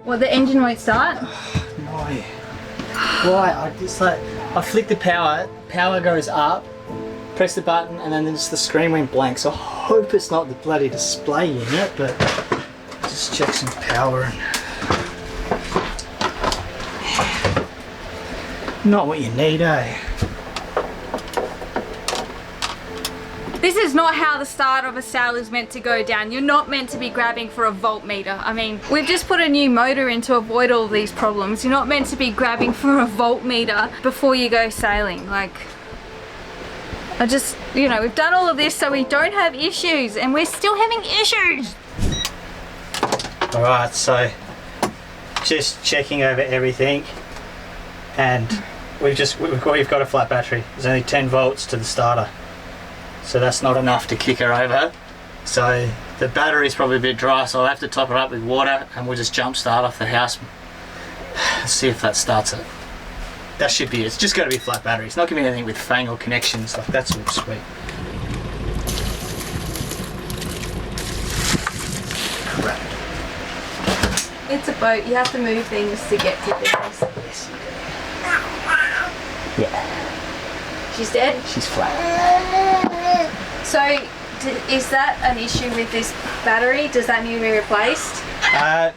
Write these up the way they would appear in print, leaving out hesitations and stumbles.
What, the engine won't start? No. Why? I flick the power goes up, press the button, and then just the screen went blank. So I hope it's not the bloody display unit, but just check some power. Not what you need, eh? This is not how the start of a sail is meant to go down. You're not meant to be grabbing for a voltmeter. I mean, we've just put a new motor in to avoid all these problems. You're not meant to be grabbing for a voltmeter before you go sailing. Like, I just, you know, we've done all of this so we don't have issues, and we're still having issues. Alright, so just checking over everything, and we've got a flat battery. There's only 10 volts to the starter. So that's not enough to kick her over. So the battery's probably a bit dry, so I'll have to top it up with water, and we'll just jump start off the house. Let's see if that starts it. That should be it. It's just got to be a flat battery. It's not going to be anything with fang or connections. Like, that's all sweet. Crap. It's a boat. You have to move things to get to things. Yes. Yeah. She's dead? She's flat. So, is that an issue with this battery? Does that need to be replaced?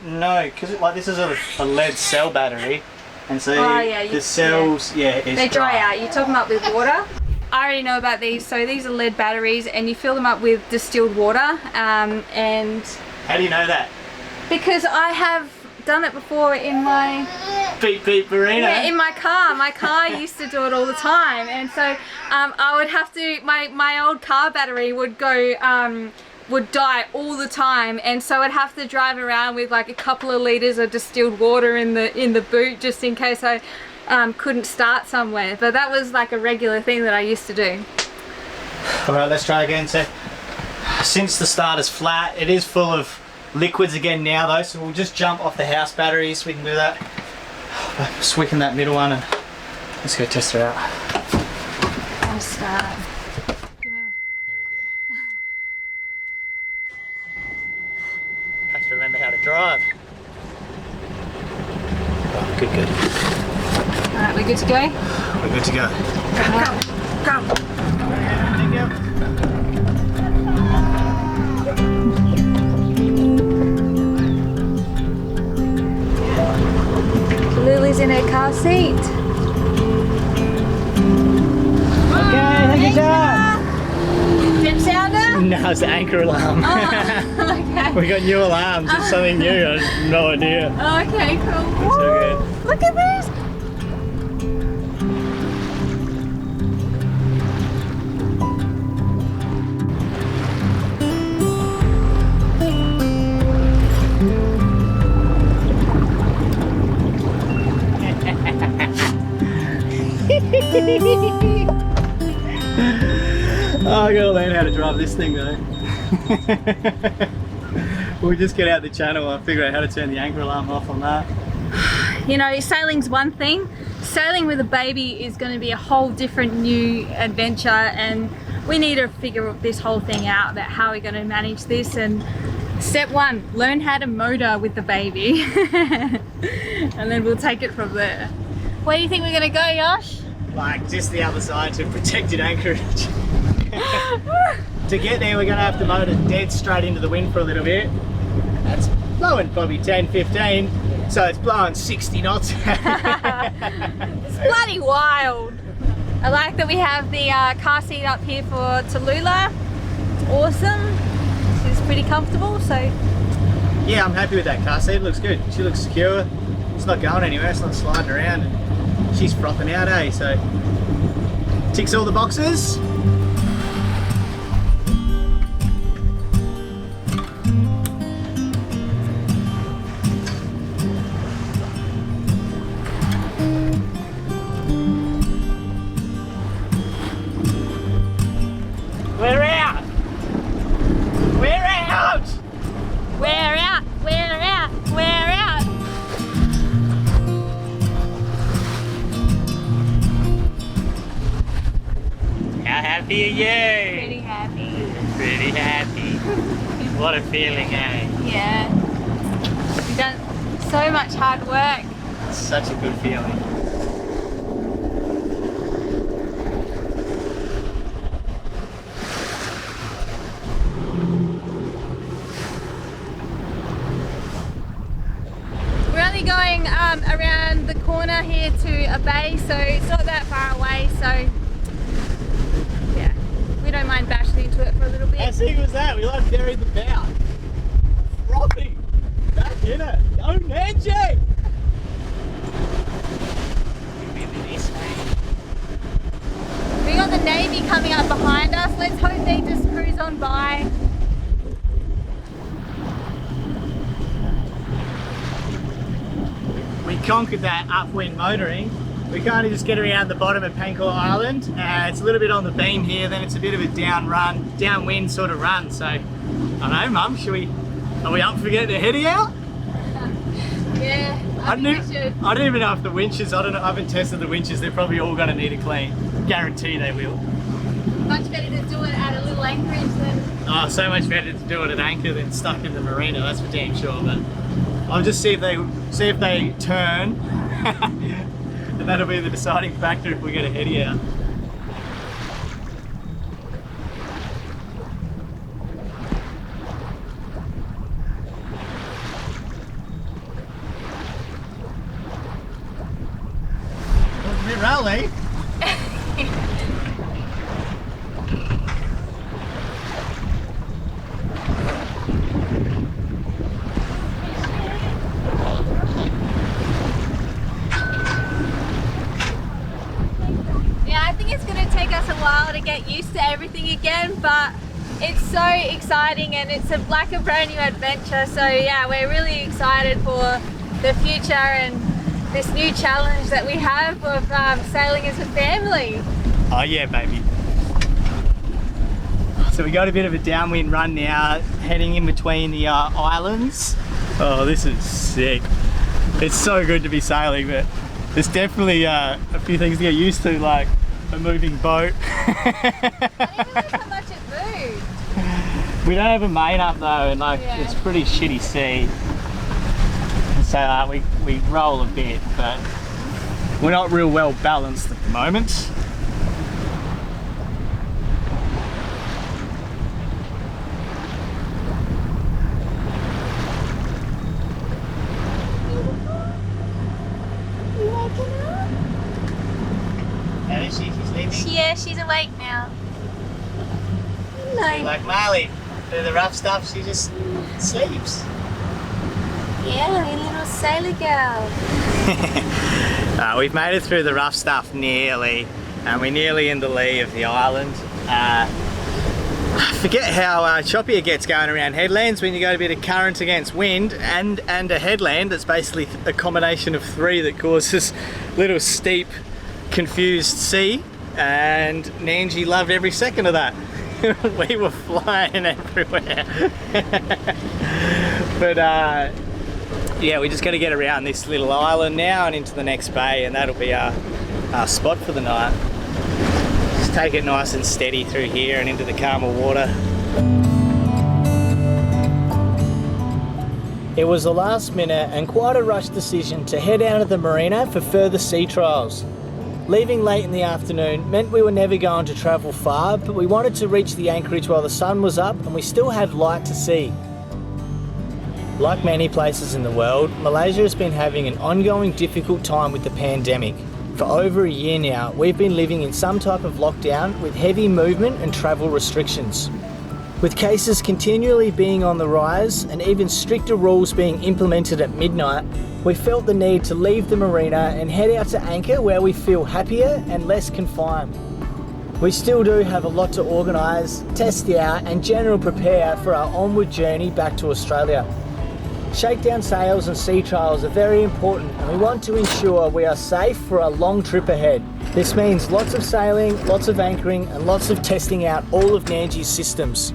No, because like this is a lead cell battery, and so the cells, they dry out. You top them up with water. I already know about these. So these are lead batteries, and you fill them up with distilled water. And how do you know that? Because I have done it before in my beep marina. Yeah, in my car. My car used to do it all the time, and so I would have to. My old car battery would go. Would die all the time, and so I'd have to drive around with like a couple of litres of distilled water in the boot just in case I couldn't start somewhere. But that was like a regular thing that I used to do. Alright, let's try again. So since the starter's flat, it is full of liquids again now though, so we'll just jump off the house batteries. We can do that. Just weaken that middle one, and let's go test her out. I'll start. Have to remember how to drive. Oh, good. Alright, we're good to go? We're good to go. Come. Thank you. Lily's in her car seat. Okay, thank you, John. Trip sounder? No, it's the anchor alarm. Oh, okay. We got new alarms. It's something new. I have no idea. Oh, okay, cool. It's so good. Look at this. Oh, I gotta learn how to drive this thing though. We'll just get out the channel and figure out how to turn the anchor alarm off on that. You know, sailing's one thing. Sailing with a baby is going to be a whole different new adventure, and we need to figure this whole thing out about how we're going to manage this. And step one, learn how to motor with the baby. And then we'll take it from there. Where do you think we're going to go, Yosh? Like just the other side to protected anchorage. To get there we're going to have to motor dead straight into the wind for a little bit. That's blowing probably 10-15, so it's blowing 60 knots. It's bloody wild. I like that we have the car seat up here for Tallulah. It's awesome. She's pretty comfortable, so... Yeah, I'm happy with that car seat. It looks good. She looks secure. It's not going anywhere. It's not sliding around. She's frothing out, eh? So ticks all the boxes. We're out! We're out! We're out! We're out! We're out! How happy are you? Pretty happy. Pretty happy. What a feeling, eh? Yeah. We've done so much hard work. It's such a good feeling. We're only going around the corner here to a bay, so it's not that far away, so yeah, we don't mind bashing into it for a little bit. How sick was that? We like buried the bow. Frothing. Back in it. Go Nandji! We got the Navy coming up behind us. Let's hope they just cruise on by. We conquered that upwind motoring. We kind of just get around the bottom of Pancor Island. It's a little bit on the beam here, then it's a bit of a downwind sort of run. So, I don't know, Mum, are we up for getting a heady out? Yeah, I think we should. I don't even know if the winches, I haven't tested the winches, they're probably all going to need a clean. Guarantee they will. Much better to do it at a little anchorage than... Oh, so much better to do it at anchor than stuck in the marina, that's for damn sure. But I'll just see if they turn, and that'll be the deciding factor if we get a heady out. A bit rally. While to get used to everything again, but it's so exciting and it's like a brand new adventure. So yeah, we're really excited for the future and this new challenge that we have of sailing as a family. Oh yeah, baby. So we got a bit of a downwind run now, heading in between the islands. Oh, this is sick. It's so good to be sailing, but there's definitely a few things to get used to, like a moving boat. I didn't realize how much it moved. We don't have a main up though, and like it's pretty shitty sea. So we roll a bit, but we're not real well balanced at the moment. Yeah, she's awake now. No. Like Marley, do the rough stuff, she just sleeps. Yeah, you little sailor girl. We've made it through the rough stuff nearly, and we're nearly in the lee of the island. I forget how choppy it gets going around headlands when you got a bit of current against wind and a headland that's basically a combination of three that causes little steep, confused sea. And Nandji loved every second of that. We were flying everywhere. But yeah, we just got to get around this little island now and into the next bay, and that'll be our spot for the night. Just take it nice and steady through here and into the calmer water. It was a last minute and quite a rushed decision to head out of the marina for further sea trials. Leaving late in the afternoon meant we were never going to travel far, but we wanted to reach the anchorage while the sun was up and we still had light to see. Like many places in the world, Malaysia has been having an ongoing difficult time with the pandemic. For over a year now, we've been living in some type of lockdown with heavy movement and travel restrictions. With cases continually being on the rise and even stricter rules being implemented at midnight, we felt the need to leave the marina and head out to anchor where we feel happier and less confined. We still do have a lot to organise, test out and generally prepare for our onward journey back to Australia. Shakedown sails and sea trials are very important, and we want to ensure we are safe for a long trip ahead. This means lots of sailing, lots of anchoring and lots of testing out all of Nandji's systems.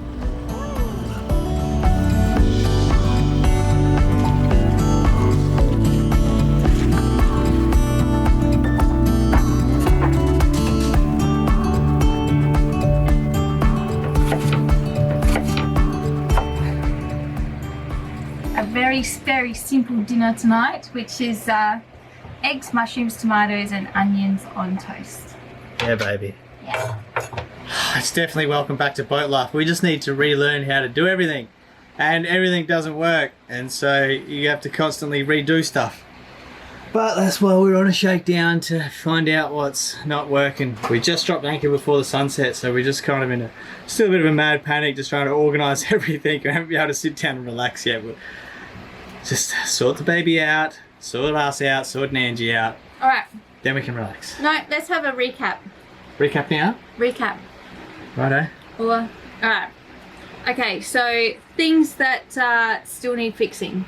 very simple dinner tonight, which is eggs, mushrooms, tomatoes and onions on toast. Yeah, baby. Yeah. It's definitely welcome back to boat life. We just need to relearn how to do everything. And everything doesn't work. And so you have to constantly redo stuff. But that's why we're on a shakedown, to find out what's not working. We just dropped anchor before the sunset, so we're just kind of in still a bit of a mad panic, just trying to organise everything. We haven't been able to sit down and relax yet. We'll just sort the baby out, sort us out, sort Nandji out. Alright. Then we can relax. No, let's have a recap. Recap now? Recap. Righto. Alright. Okay, so things that still need fixing.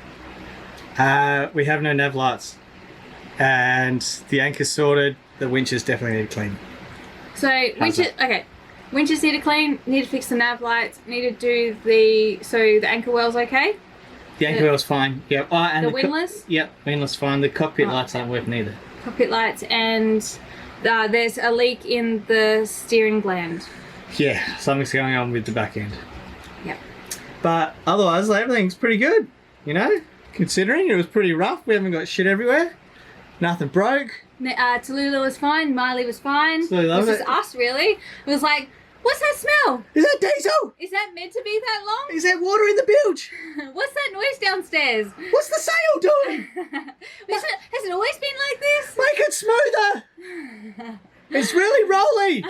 We have no nav lights. And the anchor's sorted, the winches definitely need clean. So winches need to clean, need to fix the nav lights, need to do the anchor well's okay? The anchor well's fine, yeah. Oh, and the windlass? Yep, windlass fine. The cockpit lights aren't working either. Cockpit lights, and there's a leak in the steering gland. Yeah, something's going on with the back end. Yep. But otherwise, everything's pretty good, you know? Considering it was pretty rough, we haven't got shit everywhere. Nothing broke. Tallulah was fine, Miley was fine. So love it was just us, really. It was like, what's that smell? Is that diesel? Is that meant to be that long? Is that water in the bilge? What's that noise downstairs? What's the sail doing? Has it always been like this? Make it smoother. It's really rolly.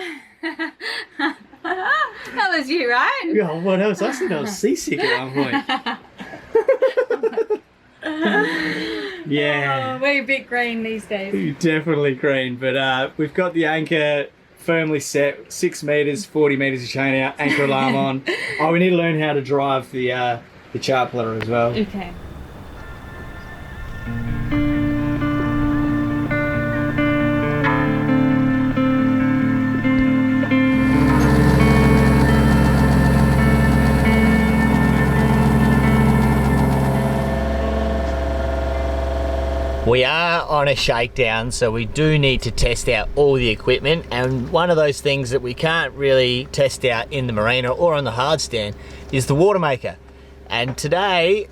That was you, right? Yeah, what else? I said I was seasick at one point. Yeah. Oh, we're a bit green these days. Definitely green, but we've got the anchor firmly set, 6 meters, 40 meters of chain out, anchor alarm on. Oh, we need to learn how to drive the chart plotter as well. Okay. We are on a shakedown, so we do need to test out all the equipment, and one of those things that we can't really test out in the marina or on the hard stand is the water maker. And today,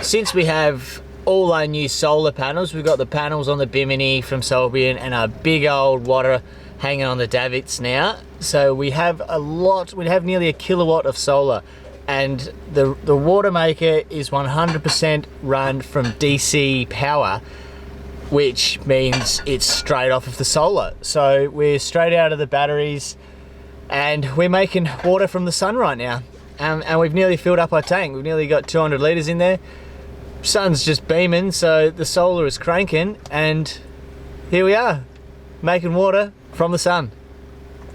since we have all our new solar panels, we've got the panels on the Bimini from Solbian and our big old water hanging on the davits now, so we have nearly a kilowatt of solar. And the water maker is 100% run from DC power, which means it's straight off of the solar. So we're straight out of the batteries and we're making water from the sun right now. And we've nearly filled up our tank. We've nearly got 200 litres in there. Sun's just beaming, so the solar is cranking, and here we are, making water from the sun.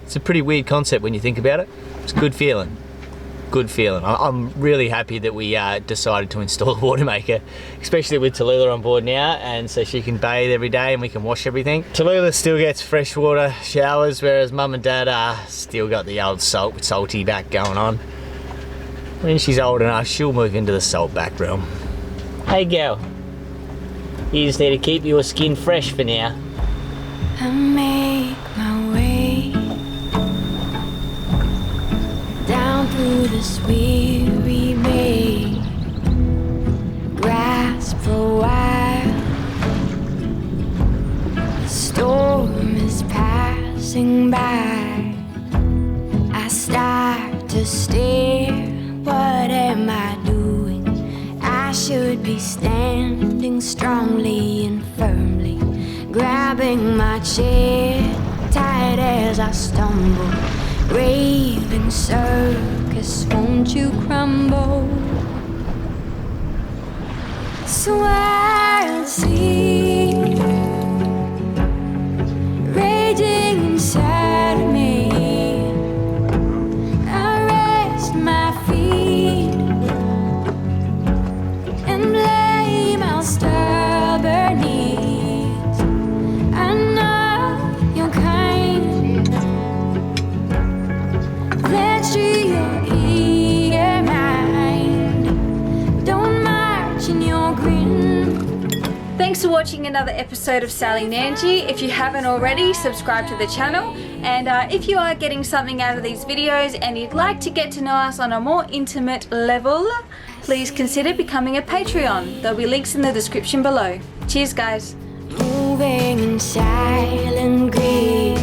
It's a pretty weird concept when you think about it. It's a good feeling. Good feeling. I'm really happy that we decided to install a water maker, especially with Tallulah on board now, and so she can bathe every day and we can wash everything. Tallulah still gets freshwater showers, whereas Mum and Dad still got the old salty back going on. When she's old enough, she'll move into the salt back room. Hey girl, you just need to keep your skin fresh for now. I make my way down through this weary bay, grasp for a while. The storm is passing by. I start to stare. What am I doing? I should be standing strongly and firmly, grabbing my chair tight as I stumble. Raving circus, won't you crumble? So I'll see raging inside of me. I rest my feet and blame our stubborn knees. I know you're kind. Let's see your eager mind. Don't march in your grin. Thanks for watching another episode of Sailing Nandji. If you haven't already, subscribe to the channel And if you are getting something out of these videos and you'd like to get to know us on a more intimate level, please consider becoming a Patreon. There'll be links in the description below. Cheers, guys. Moving in silent grief.